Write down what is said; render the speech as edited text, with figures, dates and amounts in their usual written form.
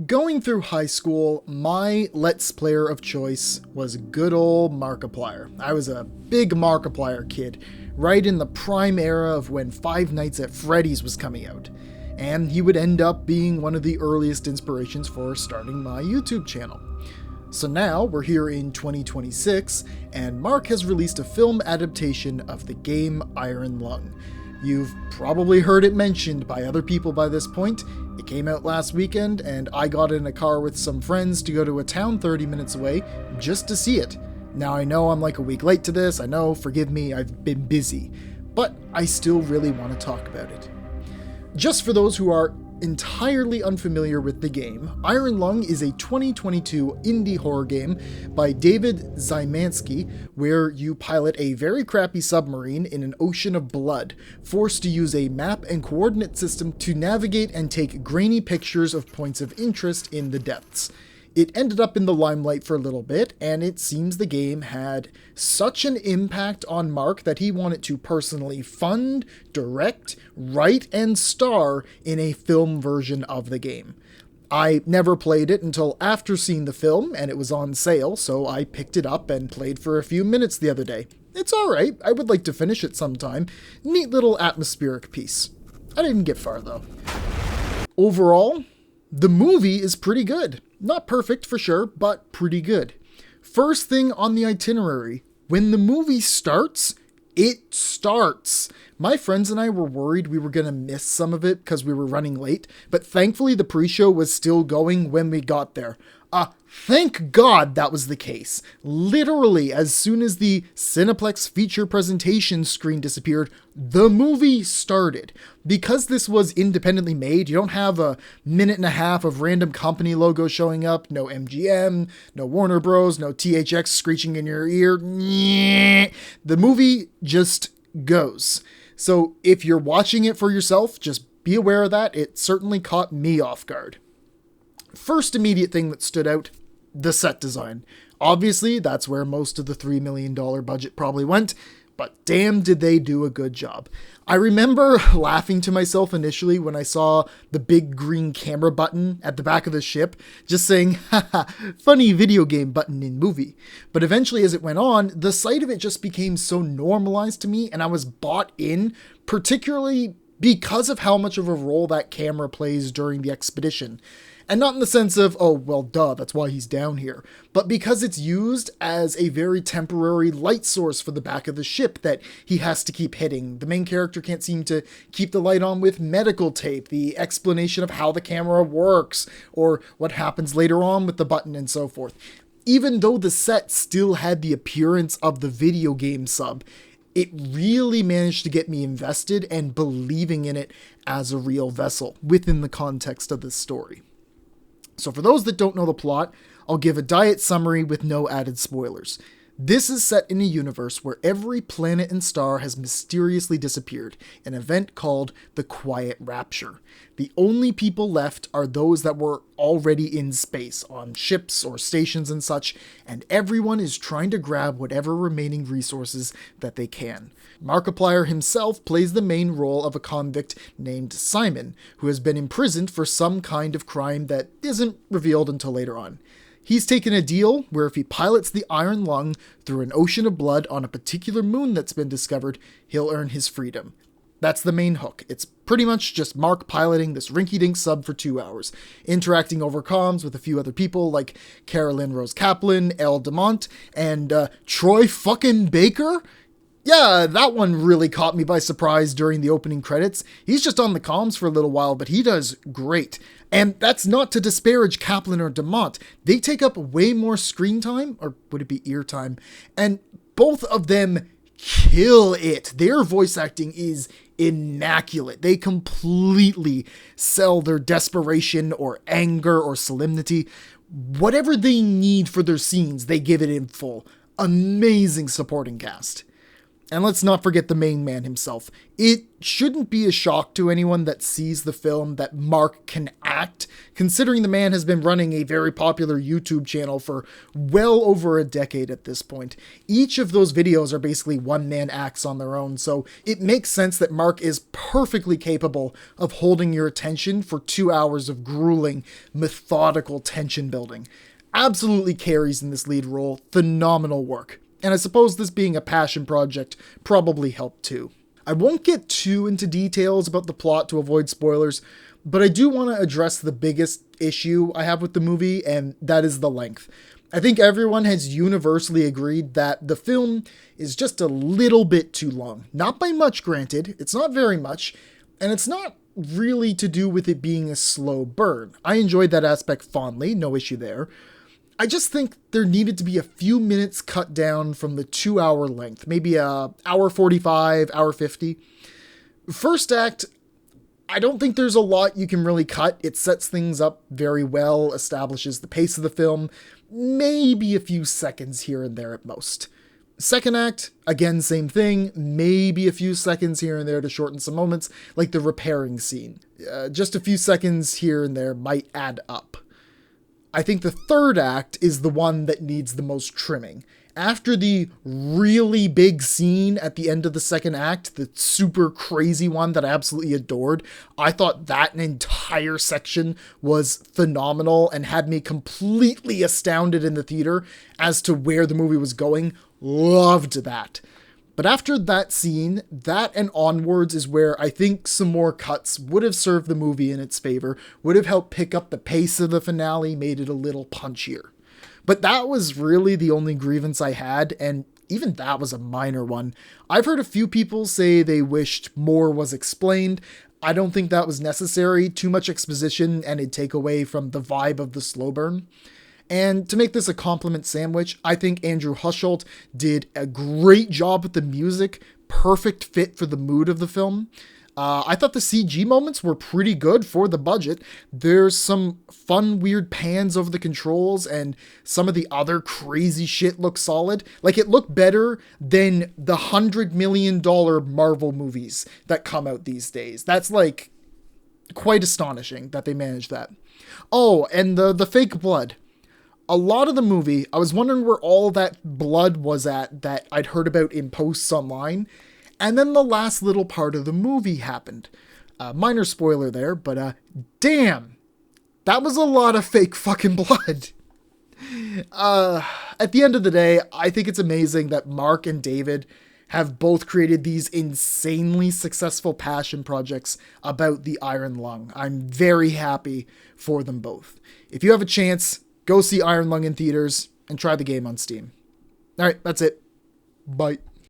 Going through high school, my Let's Player of choice was good old Markiplier. I was a big Markiplier kid, right in the prime era of when Five Nights at Freddy's was coming out. And he would end up being one of the earliest inspirations for starting my YouTube channel. So now we're here in 2026, and Mark has released a film adaptation of the game Iron Lung. You've probably heard it mentioned by other people by this point. It came out last weekend, and I got in a car with some friends to go to a town 30 minutes away just to see it. Now I know I'm like a week late to this, I know, forgive me, I've been busy, but I still really want to talk about it. Just for those who are entirely unfamiliar with the game, Iron Lung is a 2022 indie horror game by David Szymanski, where you pilot a very crappy submarine in an ocean of blood, forced to use a map and coordinate system to navigate and take grainy pictures of points of interest in the depths. It ended up in the limelight for a little bit, and it seems the game had such an impact on Mark that he wanted to personally fund, direct, write, and star in a film version of the game. I never played it until after seeing the film, and it was on sale, so I picked it up and played for a few minutes the other day. It's alright, I would like to finish it sometime. Neat little atmospheric piece. I didn't get far though. Overall, the movie is pretty good. Not perfect for sure, but pretty good. First thing on the itinerary, when the movie starts, it starts. My friends and I were worried we were going to miss some of it because we were running late, but thankfully the pre-show was still going when we got there. Thank God that was the case. Literally, as soon as the Cineplex feature presentation screen disappeared, the movie started. Because this was independently made, you don't have a minute and a half of random company logos showing up, no MGM, no Warner Bros, no THX screeching in your ear. The movie just goes. So if you're watching it for yourself, just be aware of that. It certainly caught me off guard. First immediate thing that stood out, the set design. Obviously, that's where most of the $3 million budget probably went, but damn did they do a good job. I remember laughing to myself initially when I saw the big green camera button at the back of the ship, just saying, haha, funny video game button in movie. But eventually as it went on, the sight of it just became so normalized to me, and I was bought in, particularly because of how much of a role that camera plays during the expedition. And not in the sense of, oh, well, duh, that's why he's down here, but because it's used as a very temporary light source for the back of the ship that he has to keep hitting. The main character can't seem to keep the light on with medical tape, the explanation of how the camera works, or what happens later on with the button and so forth. Even though the set still had the appearance of the video game sub, it really managed to get me invested and believing in it as a real vessel within the context of this story. So for those that don't know the plot, I'll give a diet summary with no added spoilers. This is set in a universe where every planet and star has mysteriously disappeared, an event called the Quiet Rapture. The only people left are those that were already in space, on ships or stations and such, and everyone is trying to grab whatever remaining resources that they can. Markiplier himself plays the main role of a convict named Simon, who has been imprisoned for some kind of crime that isn't revealed until later on. He's taken a deal where if he pilots the Iron Lung through an ocean of blood on a particular moon that's been discovered, he'll earn his freedom. That's the main hook. It's pretty much just Mark piloting this rinky-dink sub for 2 hours, interacting over comms with a few other people like Carolyn Rose Kaplan, Elle DeMont, and Troy fucking Baker? Yeah, that one really caught me by surprise during the opening credits. He's just on the comms for a little while, but he does great. And that's not to disparage Kaplan or DeMont. They take up way more screen time, or would it be ear time? And both of them kill it. Their voice acting is immaculate. They completely sell their desperation or anger or solemnity. Whatever they need for their scenes, they give it in full. Amazing supporting cast. And let's not forget the main man himself. It shouldn't be a shock to anyone that sees the film that Mark can act, considering the man has been running a very popular YouTube channel for well over a decade at this point. Each of those videos are basically one-man acts on their own, so it makes sense that Mark is perfectly capable of holding your attention for 2 hours of grueling, methodical tension building. Absolutely carries in this lead role. Phenomenal work. And I suppose this being a passion project probably helped too. I won't get too into details about the plot to avoid spoilers, but I do want to address the biggest issue I have with the movie, and that is the length. I think everyone has universally agreed that the film is just a little bit too long. Not by much, granted. It's not very much, and it's not really to do with it being a slow burn. I enjoyed that aspect fondly, no issue there. I just think there needed to be a few minutes cut down from the 2 hour length, maybe hour 45, hour 50. First act, I don't think there's a lot you can really cut. It sets things up very well, establishes the pace of the film, maybe a few seconds here and there at most. Second act, again, same thing, maybe a few seconds here and there to shorten some moments, like the repairing scene. Just a few seconds here and there might add up. I think the third act is the one that needs the most trimming. After the really big scene at the end of the second act, the super crazy one that I absolutely adored, I thought that entire section was phenomenal and had me completely astounded in the theater as to where the movie was going. Loved that. But after that scene, that and onwards is where I think some more cuts would have served the movie in its favor, would have helped pick up the pace of the finale, made it a little punchier. But that was really the only grievance I had, and even that was a minor one. I've heard a few people say they wished more was explained. I don't think that was necessary. Too much exposition and it'd take away from the vibe of the slow burn. And to make this a compliment sandwich, I think Andrew Husholt did a great job with the music, perfect fit for the mood of the film. I thought the CG moments were pretty good for the budget. There's some fun, weird pans over the controls, and some of the other crazy shit looks solid. Like, it looked better than the $100 million Marvel movies that come out these days. That's, like, quite astonishing that they managed that. Oh, and the fake blood. A lot of the movie, I was wondering where all that blood was at that I'd heard about in posts online. And then the last little part of the movie happened. Minor spoiler there, but damn, that was a lot of fake fucking blood. At the end of the day, I think it's amazing that Mark and David have both created these insanely successful passion projects about the Iron Lung. I'm very happy for them both. If you have a chance, go see Iron Lung in theaters and try the game on Steam. All right, that's it. Bye.